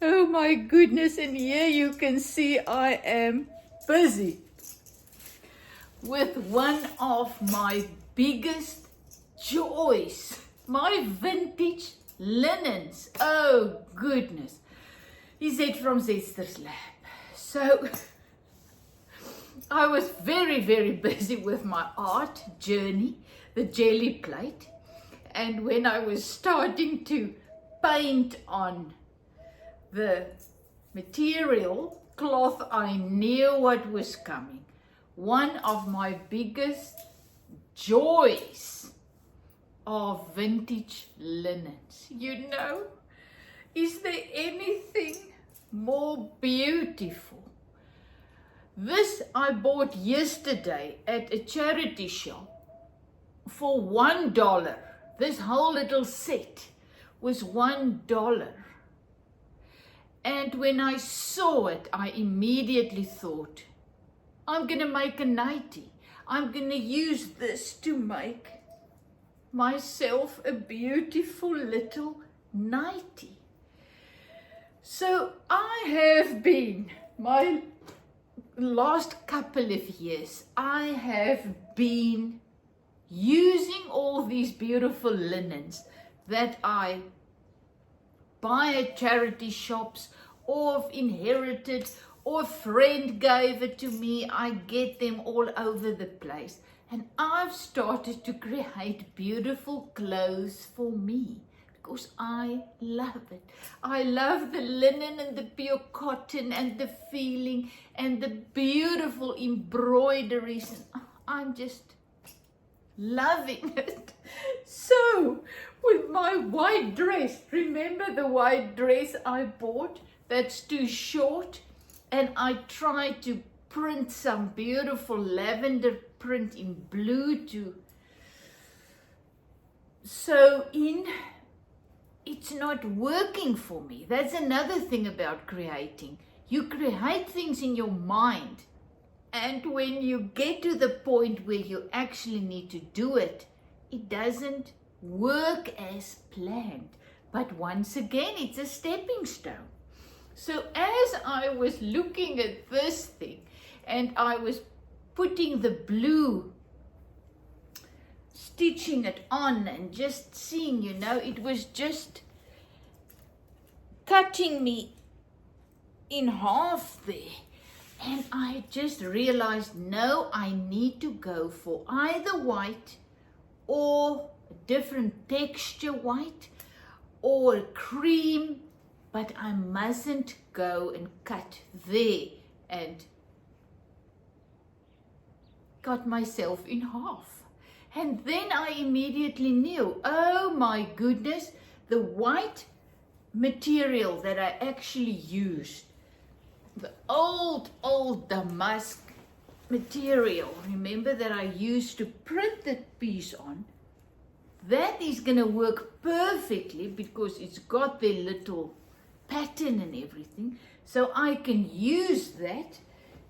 Oh my goodness, and here you can see I am busy with one of my biggest joys, my vintage linens. Oh goodness. He said from Zester's lab. So I was very, very busy with my art journey, the jelly plate. And when I was starting to paint on the material cloth, I knew what was coming. One of my biggest joys are vintage linens. You know, is there anything more beautiful? This I bought yesterday at a charity shop for $1. This whole little set was $1. And when I saw it, I immediately thought, I'm going to make a nightie. I'm going to use this to make myself a beautiful little nightie. So I have been, my last couple of years, I have been using all these beautiful linens that I buy at charity shops or have inherited, or a friend gave it to me. I get them all over the place. And I've started to create beautiful clothes for me because I love it. I love the linen and the pure cotton and the feeling and the beautiful embroideries. And I'm just loving it. So, with my white dress, remember the white dress I bought that's too short? And I tried to print some beautiful lavender print in blue to sew in. It's not working for me. That's another thing about creating. You create things in your mind, and when you get to the point where you actually need to do it, it doesn't work as planned. But once again, it's a stepping stone. So as I was looking at this thing and I was putting the blue, stitching it on and just seeing, you know, it was just cutting me in half there. And I just realized, no, I need to go for either white or a different texture white or cream, but I mustn't go and cut there, and cut myself in half. And then I immediately knew, oh my goodness, the white material that I actually used, the old damask material, remember, that I used to print that piece on, that is going to work perfectly because it's got the little pattern and everything. So I can use that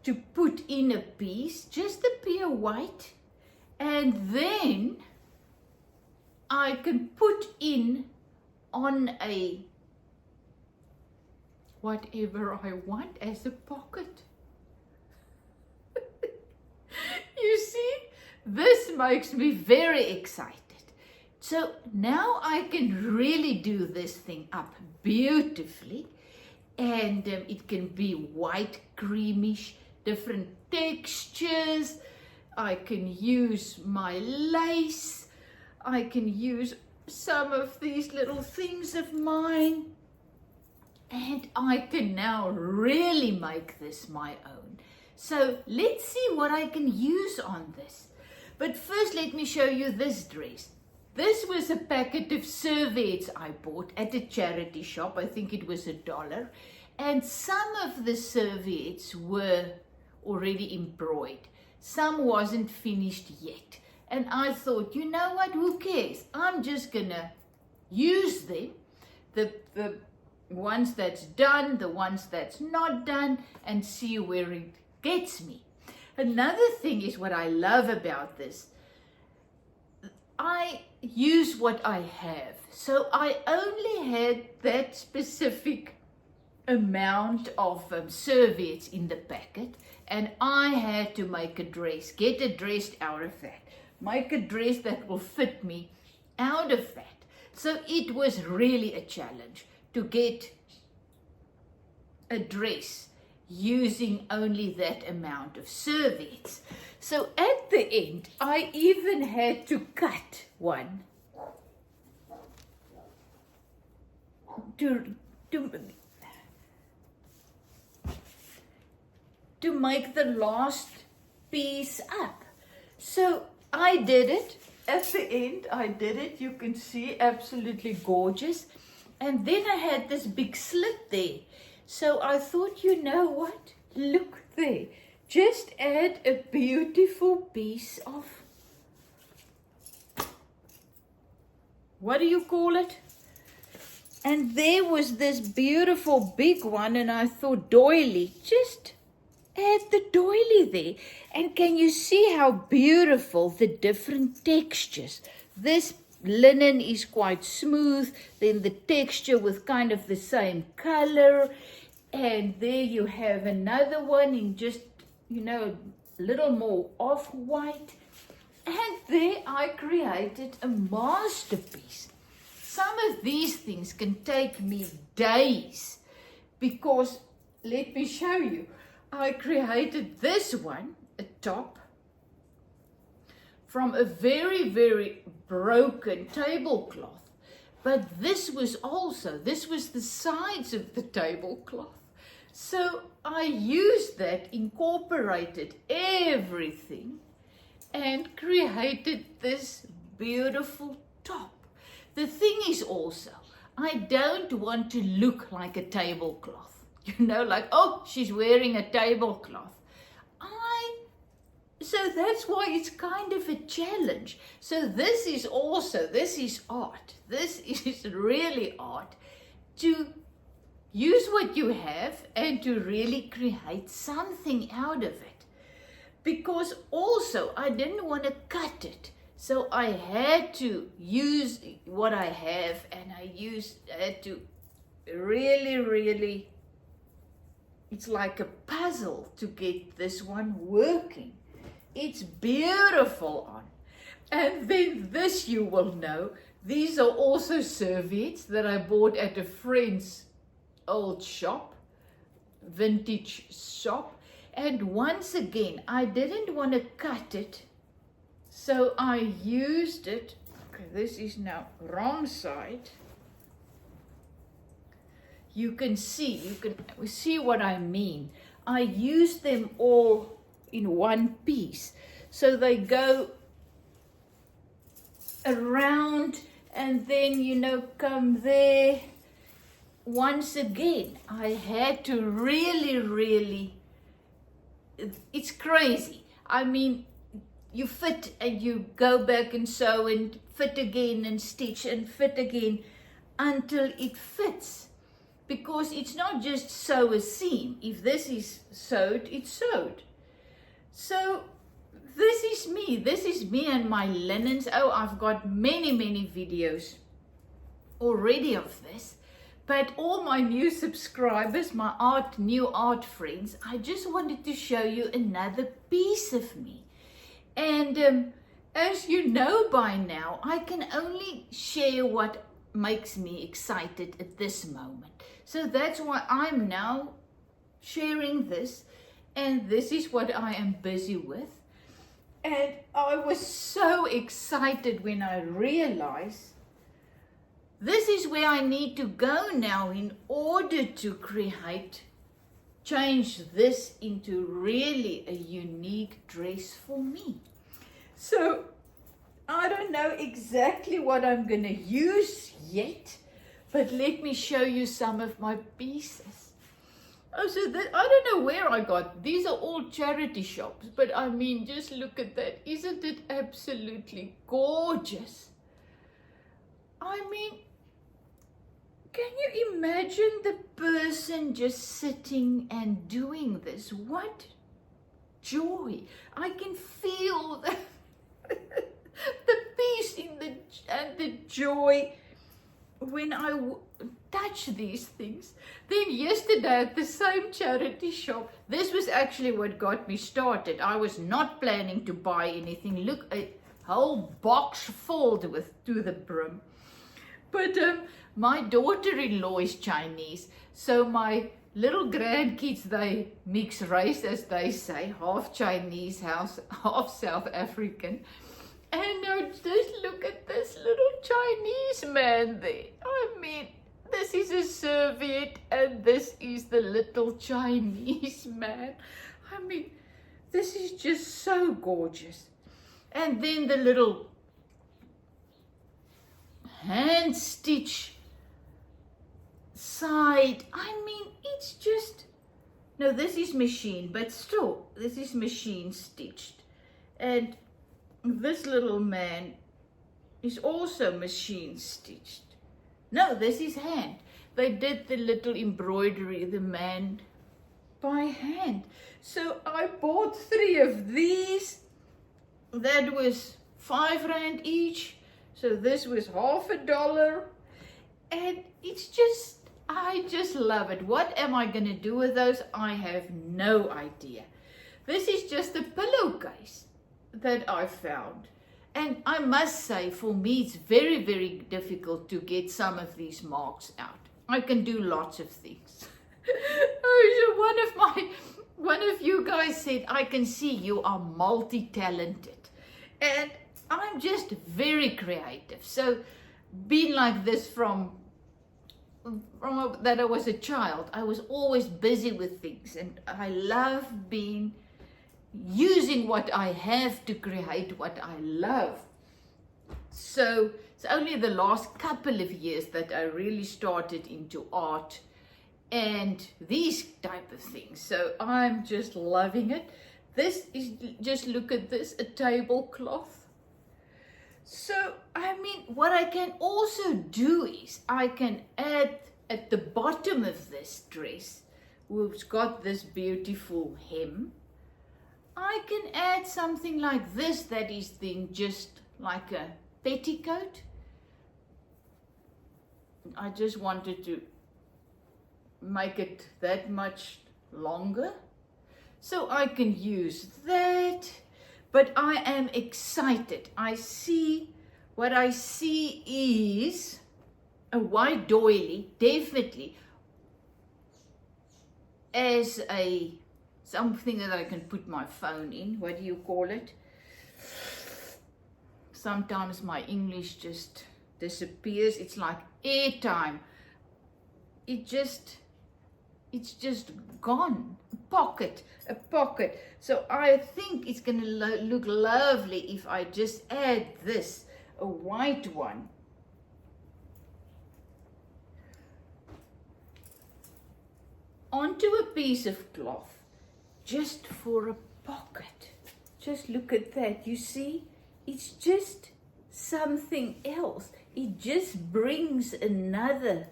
to put in a piece, just the pure white, and then I can put in on a whatever I want as a pocket. You see, this makes me very excited. So now I can really do this thing up beautifully, and it can be white, creamish, different textures. I can use my lace. I can use some of these little things of mine. And I can now really make this my own. So let's see what I can use on this. But first, let me show you this dress. This was a packet of serviettes I bought at a charity shop. I think it was $1. And some of the serviettes were already embroidered. Some wasn't finished yet. And I thought, you know what, who cares? I'm just gonna use them. The ones that's done, the ones that's not done, and see where it gets me. Another thing is what I love about this. I use what I have. So I only had that specific amount of serviettes in the packet, and I had to make a dress, get a dress out of that, make a dress that will fit me out of that. So it was really a challenge to get a dress using only that amount of serviettes. So at the end, I even had to cut one to make the last piece up. So I did it. At the end, I did it. You can see, absolutely gorgeous. And then I had this big slit there. So I thought, you know what? Look there. Just add a beautiful piece of, what do you call it? And there was this beautiful big one, and I thought, doily, just add the doily there. And can you see how beautiful the different textures? This linen is quite smooth, then the texture with kind of the same color, and there you have another one in just, you know, a little more off-white. And there I created a masterpiece. Some of these things can take me days because, let me show you, I created this one, a top, from a very, very broken tablecloth. But this was the sides of the tablecloth. So I used that, incorporated everything, and created this beautiful top. The thing is also, I don't want to look like a tablecloth. You know, like, oh, she's wearing a tablecloth. So that's why it's kind of a challenge. So this is art. This is really art, to use what you have and to really create something out of it. Because also I didn't want to cut it. So I had to use what I have, and I had to really, it's like a puzzle to get this one working. It's beautiful on. And then this, you will know, these are also serviettes that I bought at a friend's old shop, vintage shop. And once again, I didn't want to cut it, so I used it. Okay, this is now wrong side. You can see what I mean. I used them all in one piece. So they go around and then, you know, come there. Once again, I had to really, it's crazy. I mean, you fit and you go back and sew and fit again and stitch and fit again until it fits. Because it's not just sew a seam. If this is sewed, it's sewed. So this is me and my linens. Oh, I've got many videos already of this. But all my new subscribers, my new art friends, I just wanted to show you another piece of me. And as you know by now, I can only share what makes me excited at this moment. So that's why I'm now sharing this. And this is what I am busy with. And I was so excited when I realized this is where I need to go now in order to change this into really a unique dress for me. So I don't know exactly what I'm going to use yet, but let me show you some of my pieces. Oh, so I don't know where I got. These are all charity shops, but I mean, just look at that. Isn't it absolutely gorgeous? I mean, can you imagine the person just sitting and doing this? What joy. I can feel the peace and the joy when I touch these things. Then yesterday at the same charity shop, this was actually what got me started. I was not planning to buy anything. Look, a whole box filled with to the brim. But my daughter-in-law is Chinese, so my little grandkids, they mix race, as they say, half Chinese, half South African. And now just look at this little Chinese man there. I mean, this is a serviette and this is the little Chinese man. I mean, this is just so gorgeous. And then the little hand stitch side. I mean, it's just, no, this is machine, but still, this is machine stitched. And this little man is also machine stitched. No, this is hand. They did the little embroidery, the man, by hand. So I bought 3 of these. That was R5 each. So this was $50. And it's just, I just love it. What am I going to do with those? I have no idea. This is just a pillowcase that I found. And I must say, for me, it's very, very difficult to get some of these marks out. I can do lots of things. One of you guys said, I can see you are multi-talented. And I'm just very creative. So being like this from that I was a child, I was always busy with things. And I love using what I have to create what I love. So it's only the last couple of years that I really started into art and these type of things. So I'm just loving it. This is, just look at this, a tablecloth. So, I mean, what I can also do is I can add at the bottom of this dress, which got this beautiful hem, I can add something like this that is then just like a petticoat. I just wanted to make it that much longer. So I can use that, but I am excited. What I see is a white doily, definitely, as something that I can put my phone in. What do you call it? Sometimes my English just disappears. It's like airtime. It's just gone. A pocket. So I think it's going to look lovely if I just add this, a white one. Onto a piece of cloth, just for a pocket. Just look at that. You see, it's just something else. It just brings another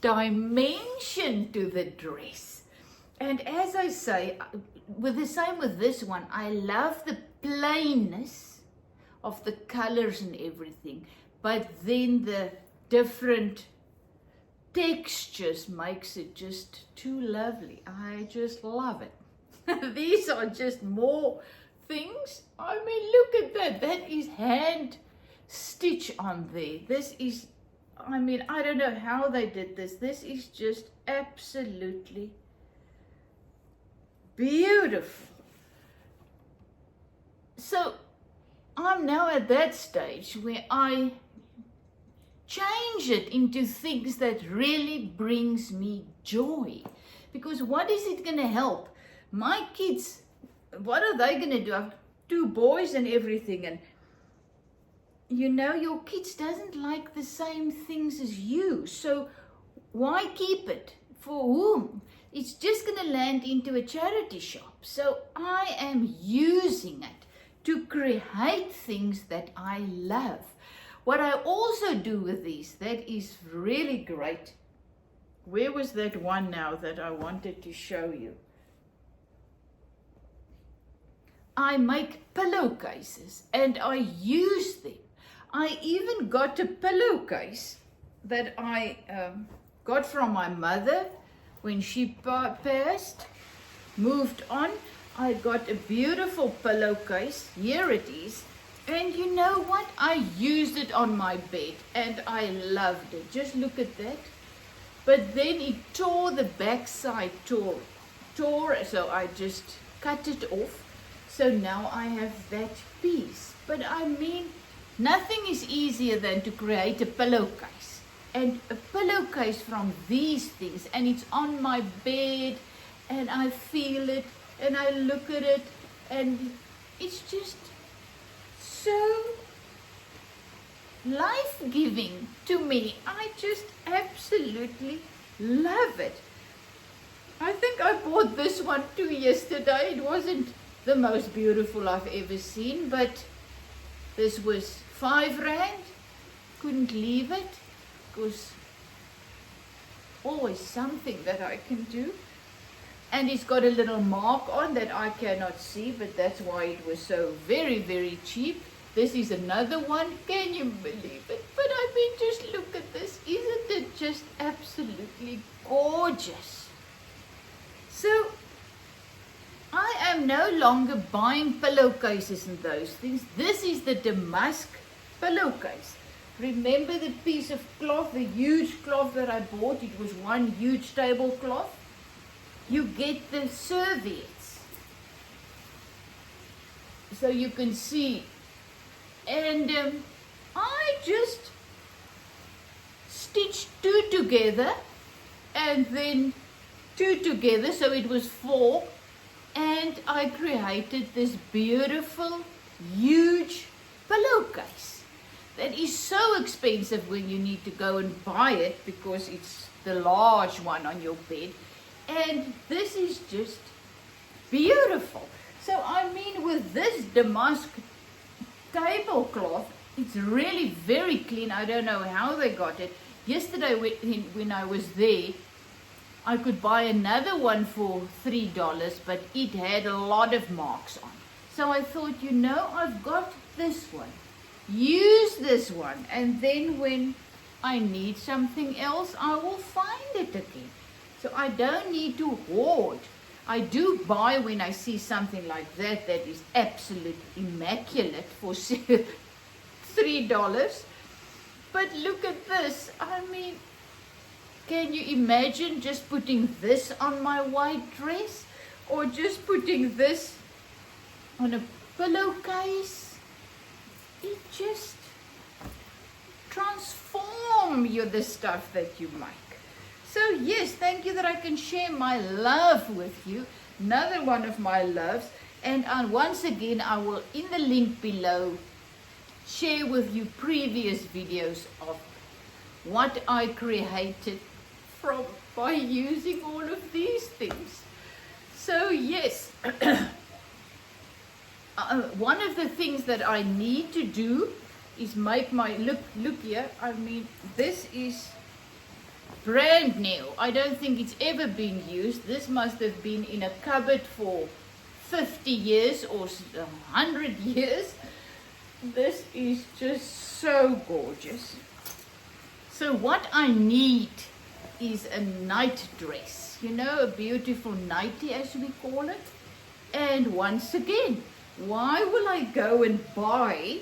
dimension to the dress. And as I say, with this one, I love the plainness of the colors and everything, but then the different textures makes it just too lovely. I just love it. These are just more things. I mean, look at that. That is hand stitch on there. This is, I mean, I don't know how they did this. This is just absolutely beautiful. So I'm now at that stage where I change it into things that really brings me joy. Because what is it going to help? My kids, what are they going to do? I have 2 boys and everything, and you know, your kids doesn't like the same things as you. So why keep it? For whom? It's just going to land into a charity shop. So I am using it to create things that I love. What I also do with these, that is really great. Where was that one now that I wanted to show you? I make pillowcases and I use them. I even got a pillowcase that I got from my mother when she passed, moved on. I got a beautiful pillowcase. Here it is. And you know what? I used it on my bed and I loved it. Just look at that. But then it tore, the backside tore, so I just cut it off. So now I have that piece. But I mean, nothing is easier than to create a pillowcase. And a pillowcase from these things, and it's on my bed, and I feel it, and I look at it, and it's just so life-giving to me. I just absolutely love it. I think I bought this one too yesterday. It wasn't the most beautiful I've ever seen, but this was R5. Couldn't leave it, because always something that I can do. And it's got a little mark on that I cannot see, but that's why it was so very, very cheap. This is another one. Can you believe it? But I mean, just look at this. Isn't it just absolutely gorgeous? So I am no longer buying pillowcases and those things. This is the damask pillowcase. Remember the piece of cloth, the huge cloth that I bought? It was one huge tablecloth. You get the serviettes, so you can see. And I just stitched 2 together and then 2 together, so it was 4, and I created this beautiful huge pillowcase that is so expensive when you need to go and buy it, because it's the large one on your bed. And this is just beautiful. So I mean, with this damask tablecloth, it's really very clean. I don't know how they got it. Yesterday when I was there, I could buy another one for $3, but it had a lot of marks on. So I thought, you know, I've got this one. Use this one, and then when I need something else, I will find it again. So I don't need to hoard. I do buy when I see something like that that is absolutely immaculate for $3. But look at this. I mean, can you imagine just putting this on my white dress, or just putting this on a pillowcase? It just transforms the stuff that you make. So yes, thank you that I can share my love with you. Another one of my loves. And once again, I will, in the link below, share with you previous videos of what I created by using all of these things. So yes, one of the things that I need to do is make my, look here, I mean, this is brand new. I don't think it's ever been used. This must have been in a cupboard for 50 years or 100 years. This is just so gorgeous. So what I need is a night dress, you know, a beautiful nightie as we call it. And once again, why will I go and buy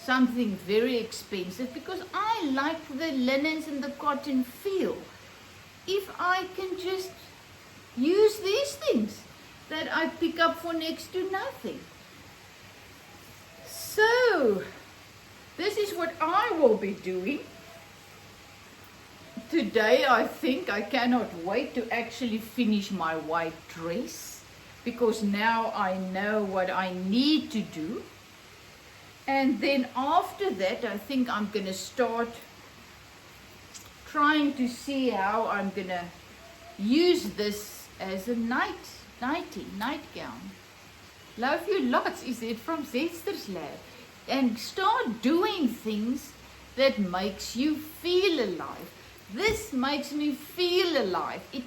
something very expensive? Because I like the linens and the cotton feel. If I can just use these things that I pick up for next to nothing. So this is what I will be doing today. I think I cannot wait to actually finish my white dress, because now I know what I need to do. And then after that, I think I'm going to start trying to see how I'm going to use this as a nightgown. Love you lots, is it from Zester's Lab. And start doing things that makes you feel alive. This makes me feel alive. It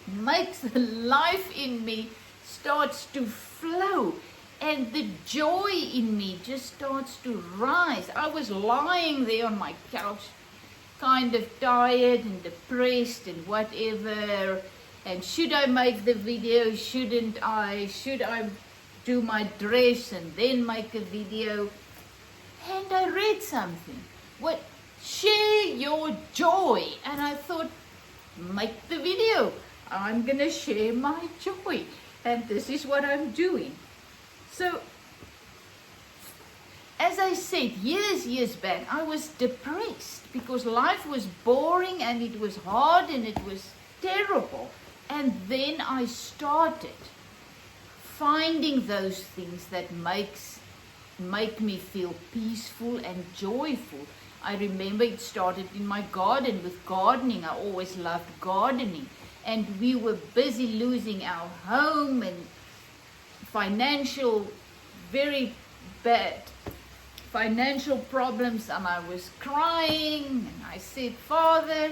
makes the life in me starts to flow. and the joy in me just starts to rise. I was lying there on my couch, kind of tired and depressed and whatever, and should I make the video, shouldn't I, should I do my dress and then make a video? And I read something, what, share your joy, and I thought, make the video, I'm gonna share my joy, and this is what I'm doing. So, as I said, years back, I was depressed because life was boring and it was hard and it was terrible. And then I started finding those things that make me feel peaceful and joyful. I remember it started in my garden with gardening. I always loved gardening. And we were busy losing our home and very bad financial problems, and I was crying, and I said, Father,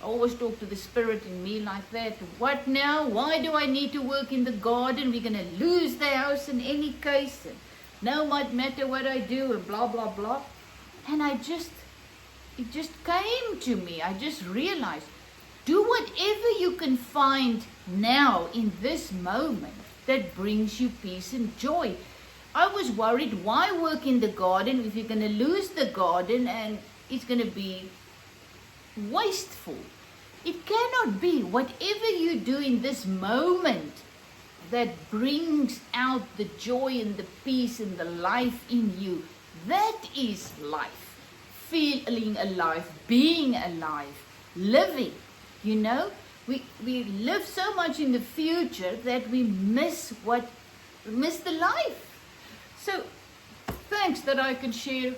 I always talk to the Spirit in me like that, what now? Why do I need to work in the garden? We're going to lose the house in any case, and no matter what I do, and blah, blah, blah. And it just came to me. I just realized, do whatever you can find now in this moment that brings you peace and joy. I was worried, why work in the garden if you're going to lose the garden and it's going to be wasteful? It cannot be. Whatever you do in this moment that brings out the joy and the peace and the life in you, that is life. Feeling alive, being alive, living. You know, we live so much in the future that we miss the life. So, thanks that I can share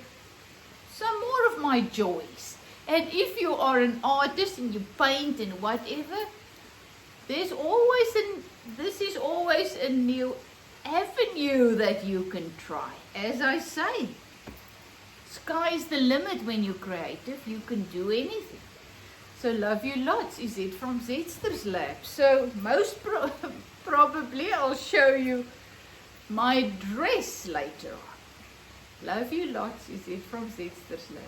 some more of my joys. And if you are an artist and you paint and whatever, this is always a new avenue that you can try. As I say, sky's the limit when you're creative. You can do anything. So love you lots. Is it from Zetster's Lab? So most probably I'll show you my dress later on. Love you lots. Is it from Zetster's Lab?